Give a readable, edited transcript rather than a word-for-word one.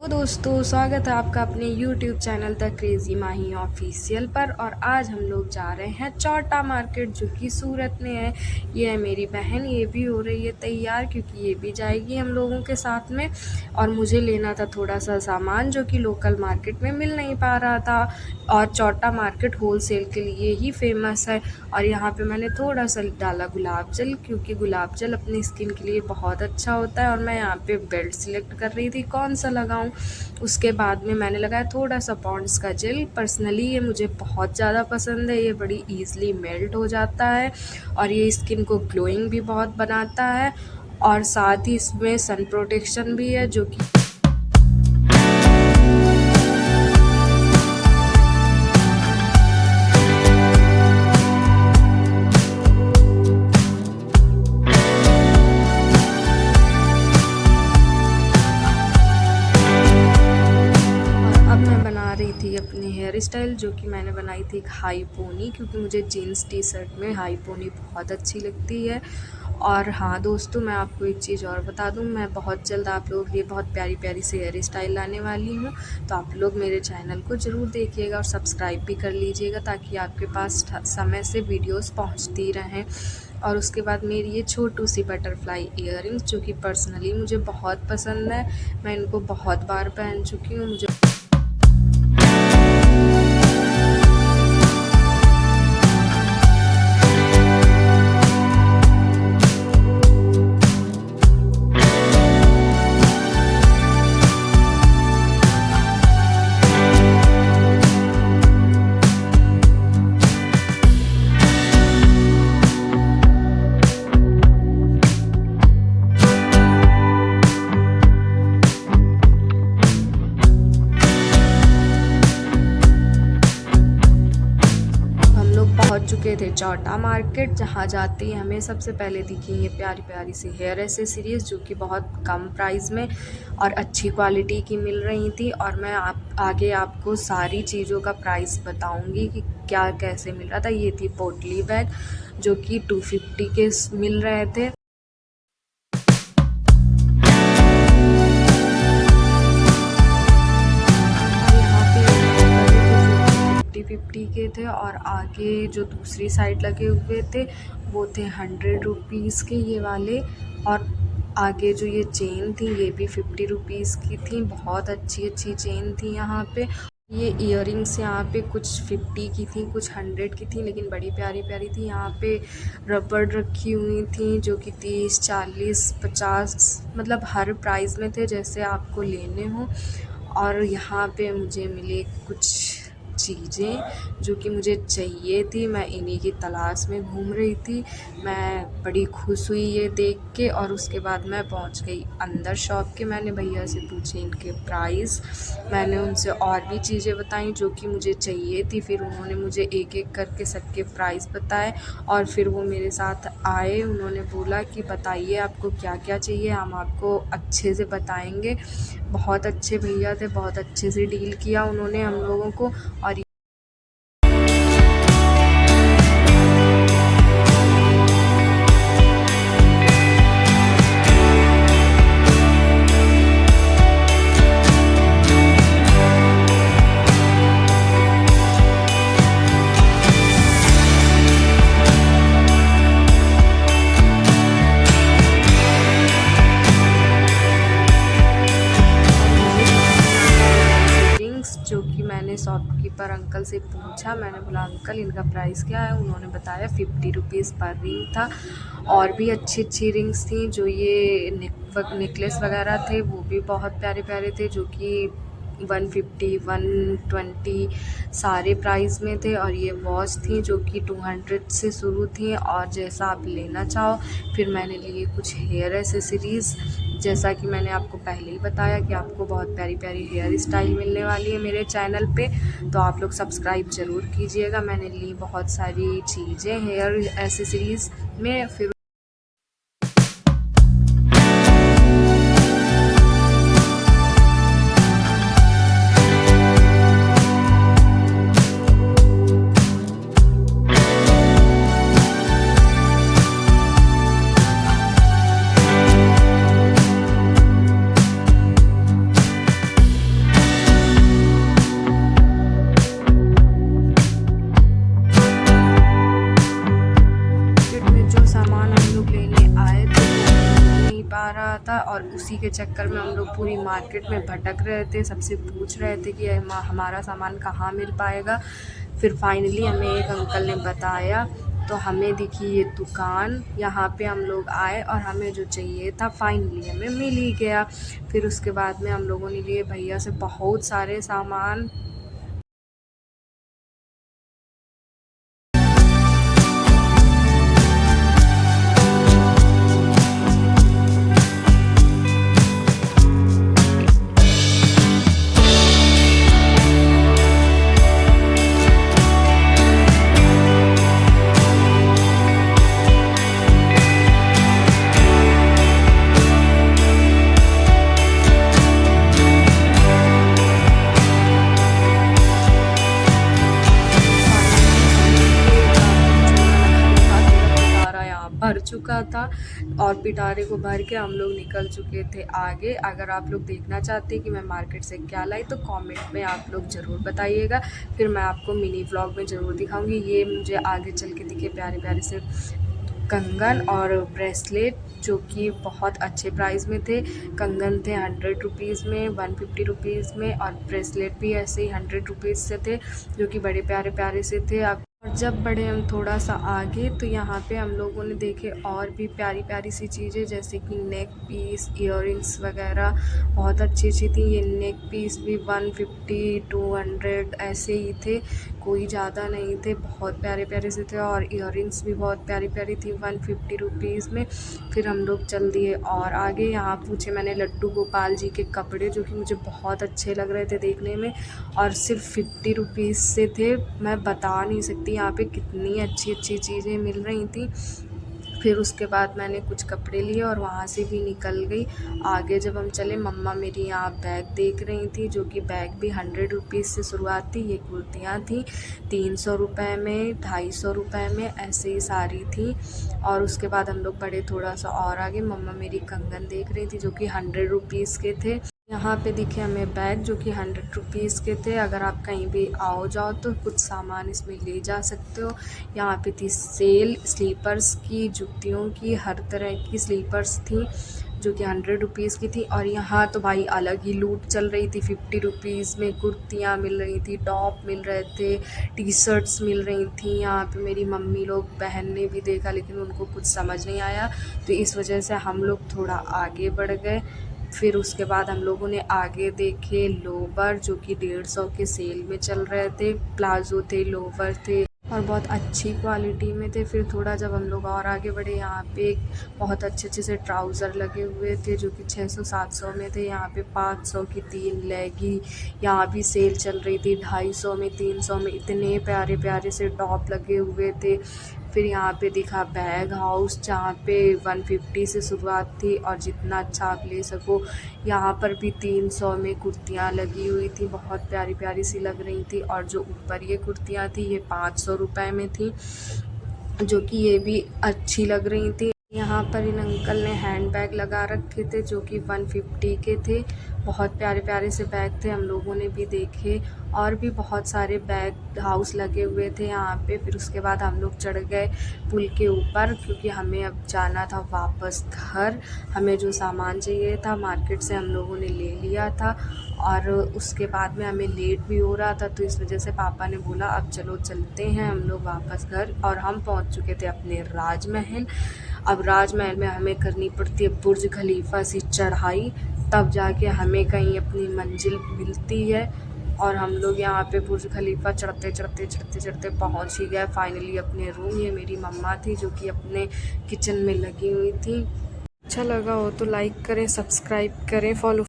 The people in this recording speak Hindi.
तो दोस्तों स्वागत है आपका अपने YouTube channel the crazy Mahi official पर। और आज हम लोग जा रहे हैं चौटा मार्केट जो कि सूरत में है। ये है मेरी बहन, ये भी हो रही है तैयार क्योंकि ये भी जाएगी हम लोगों के साथ में। और मुझे लेना था थोड़ा सा सामान जो कि लोकल मार्केट में मिल नहीं पा रहा था। और चौटा मार्केट होलसेल के लिए ही फेमस है। और यहाँ पे मैंने थोड़ा सा डाला गुलाब जल क्योंकि गुलाब जल अपनी स्किन के लिए बहुत अच्छा होता है। और मैं यहाँ पे बेल्ट सिलेक्ट कर रही थी कौन सा लगाऊं। उसके बाद में मैंने लगाया थोड़ा सा पॉन्ड्स का जेल। पर्सनली ये मुझे बहुत ज़्यादा पसंद है, ये बड़ी ईज़िली मेल्ट हो जाता है और ये स्किन को ग्लोइंग भी बहुत बनाता है। और साथ ही इसमें सन प्रोटेक्शन भी है जो कि रही थी अपनी हेयर स्टाइल जो कि मैंने बनाई थी एक हाई पोनी क्योंकि मुझे जीन्स टी शर्ट में हाई पोनी बहुत अच्छी लगती है। और हाँ दोस्तों, मैं आपको एक चीज़ और बता दूँ, मैं बहुत जल्द आप लोगों के लिए बहुत प्यारी प्यारी सी हेयर स्टाइल लाने वाली हूँ। तो आप लोग मेरे चैनल को ज़रूर देखिएगा और सब्सक्राइब भी कर लीजिएगा ताकि आपके पास समय से वीडियोज़ पहुँचती रहें। और उसके बाद मेरी ये छोटू सी बटरफ्लाई ईयरिंग्स जो कि पर्सनली मुझे बहुत पसंद है, मैं इनको बहुत बार पहन चुकी हूँ। मुझे पहुंच चुके थे चौटा मार्केट, जहां जाते ही हमें सबसे पहले दिखी ये प्यारी प्यारी सी हेयर एसेसरीज जो कि बहुत कम प्राइस में और अच्छी क्वालिटी की मिल रही थी। और मैं आगे आपको सारी चीज़ों का प्राइस बताऊंगी कि क्या कैसे मिल रहा था। ये थी पोटली बैग जो कि 250 के मिल रहे थे। 50 के थे और आगे जो दूसरी साइड लगे हुए थे वो थे 100 रुपीज़ के ये वाले। और आगे जो ये चेन थी ये भी 50 रुपीज़ की थी, बहुत अच्छी अच्छी चेन थी यहाँ पे। ये इयररिंग्स यहाँ पे कुछ 50 की थी, कुछ 100 की थी, लेकिन बड़ी प्यारी प्यारी थी। यहाँ पे रबड़ रखी हुई थी जो कि 30 40 50 मतलब हर प्राइस में थे जैसे आपको लेने हो। और यहाँ पे मुझे मिले कुछ चीज़ें जो कि मुझे चाहिए थी, मैं इन्हीं की तलाश में घूम रही थी। मैं बड़ी खुश हुई ये देख के और उसके बाद मैं पहुंच गई अंदर शॉप के। मैंने भैया से पूछे इनके प्राइस, मैंने उनसे और भी चीज़ें बताई जो कि मुझे चाहिए थी। फिर उन्होंने मुझे एक एक करके सबके प्राइस बताए और फिर वो मेरे साथ आए। उन्होंने बोला कि बताइए आपको क्या क्या चाहिए, हम आपको अच्छे से बताएंगे। बहुत अच्छे भैया थे, बहुत अच्छे से डील किया उन्होंने हम लोगों को। और जो कि मैंने शॉपकीपर अंकल से पूछा, मैंने बोला अंकल इनका प्राइस क्या है, उन्होंने बताया 50 रुपीज़ पर रिंग था। और भी अच्छी अच्छी रिंग्स थी, जो ये नेकलेस वगैरह थे वो भी बहुत प्यारे प्यारे थे जो कि 150 120 सारे प्राइस में थे। और ये वॉच थी जो कि 200 से शुरू थी और जैसा आप लेना चाहो। फिर मैंने लिए कुछ हेयर एसेसरीज़, जैसा कि मैंने आपको पहले ही बताया कि आपको बहुत प्यारी प्यारी हेयर स्टाइल मिलने वाली है मेरे चैनल पे, तो आप लोग सब्सक्राइब ज़रूर कीजिएगा। मैंने ली बहुत सारी चीज़ें हेयर एसेसरीज़ में। फिर था और उसी के चक्कर में हम लोग पूरी मार्केट में भटक रहे थे, सबसे पूछ रहे थे कि हमारा सामान कहाँ मिल पाएगा। फिर फाइनली हमें एक अंकल ने बताया, तो हमें दिखी ये दुकान, यहाँ पे हम लोग आए और हमें जो चाहिए था फाइनली हमें मिल ही गया। फिर उसके बाद में हम लोगों ने लिए भैया से बहुत सारे सामान। भर चुका था और पिटारे को भर के हम लोग निकल चुके थे आगे। अगर आप लोग देखना चाहते हैं कि मैं मार्केट से क्या लाई तो कमेंट में आप लोग ज़रूर बताइएगा, फिर मैं आपको मिनी व्लॉग में ज़रूर दिखाऊंगी। ये मुझे आगे चल के दिखे प्यारे प्यारे से कंगन और ब्रेसलेट जो कि बहुत अच्छे प्राइस में थे। कंगन थे 100 रुपीज़ में, 150 रुपीज़ में, और ब्रेसलेट भी ऐसे ही 100 रुपीज़ से थे जो कि बड़े प्यारे प्यारे से थे। और जब बढ़े हम थोड़ा सा आगे तो यहाँ पे हम लोगों ने देखे और भी प्यारी प्यारी सी चीज़ें, जैसे कि नेक पीस, इयररिंग्स वगैरह बहुत अच्छी अच्छी थी। ये नेक पीस भी 150 200 ऐसे ही थे, कोई ज़्यादा नहीं थे, बहुत प्यारे प्यारे से थे। और इयररिंग्स भी बहुत प्यारी प्यारी थी 150 रुपीज़ में। फिर हम लोग चल दिए और आगे। यहाँ पूछे मैंने लड्डू गोपाल जी के कपड़े जो कि मुझे बहुत अच्छे लग रहे थे देखने में, और सिर्फ 50 रुपीज़ से थे। मैं बता नहीं सकती यहाँ पे कितनी अच्छी अच्छी चीज़ें मिल रही थी। फिर उसके बाद मैंने कुछ कपड़े लिए और वहाँ से भी निकल गई। आगे जब हम चले, मम्मा मेरी यहाँ बैग देख रही थी जो कि बैग भी 100 रुपीज़ से शुरुआत थी। ये कुर्तियाँ थी 300 रुपये में, 250 रुपये में, ऐसे ही सारी थी। और उसके बाद हम लोग बढ़े थोड़ा सा और आगे, मम्मा मेरी कंगन देख रही थी जो कि 100 रुपीज़ के थे। यहाँ पे दिखे हमें बैग जो कि 100 रुपीज़ के थे। अगर आप कहीं भी आओ जाओ तो कुछ सामान इसमें ले जा सकते हो। यहाँ पे थी सेल स्लीपर्स की, जूतियों की, हर तरह की स्लीपर्स थी जो कि 100 रुपीज़ की थी। और यहाँ तो भाई अलग ही लूट चल रही थी। 50 रुपीज़ में कुर्तियाँ मिल रही थी, टॉप मिल रहे थे, टी शर्ट्स मिल रही थी। यहाँ पे मेरी मम्मी लोग, बहन ने भी देखा लेकिन उनको कुछ समझ नहीं आया, तो इस वजह से हम लोग थोड़ा आगे बढ़ गए। फिर उसके बाद हम लोगों ने आगे देखे लोवर जो कि 150 के सेल में चल रहे थे। प्लाज़ो थे, लोवर थे और बहुत अच्छी क्वालिटी में थे। फिर थोड़ा जब हम लोग और आगे बढ़े, यहाँ पे एक बहुत अच्छे अच्छे से ट्राउज़र लगे हुए थे जो कि 600-700 में थे। यहाँ पे 500 की 3 लेगी, यहाँ भी सेल चल रही थी 250 में, 300 में। इतने प्यारे प्यारे से टॉप लगे हुए थे। फिर यहाँ पे दिखा बैग हाउस जहाँ पे 150 से शुरुआत थी और जितना अच्छा आप ले सको। यहाँ पर भी 300 में कुर्तियाँ लगी हुई थी, बहुत प्यारी प्यारी सी लग रही थी। और जो ऊपर ये कुर्तियाँ थी ये 500 रुपये में थी जो कि ये भी अच्छी लग रही थी। यहाँ पर इन अंकल ने हैंड बैग लगा रखे थे जो कि 150 के थे। बहुत प्यारे प्यारे से बैग थे, हम लोगों ने भी देखे। और भी बहुत सारे बैग हाउस लगे हुए थे यहाँ पे। फिर उसके बाद हम लोग चढ़ गए पुल के ऊपर क्योंकि हमें अब जाना था वापस घर। हमें जो सामान चाहिए था मार्केट से हम लोगों ने ले लिया था और उसके बाद में हमें लेट भी हो रहा था, तो इस वजह से पापा ने बोला अब चलो चलते हैं हम लोग वापस घर। और हम पहुँच चुके थे अपने राजमहल। अब राजमहल में हमें करनी पड़ती है बुर्ज खलीफा से चढ़ाई, तब जाके हमें कहीं अपनी मंजिल मिलती है। और हम लोग यहाँ पे बुर्ज खलीफा चढ़ते चढ़ते चढ़ते चढ़ते पहुँच ही गए फाइनली अपने रूम। ये मेरी मम्मा थी जो कि अपने किचन में लगी हुई थी। अच्छा लगा हो तो लाइक करें, सब्सक्राइब करें, फॉलो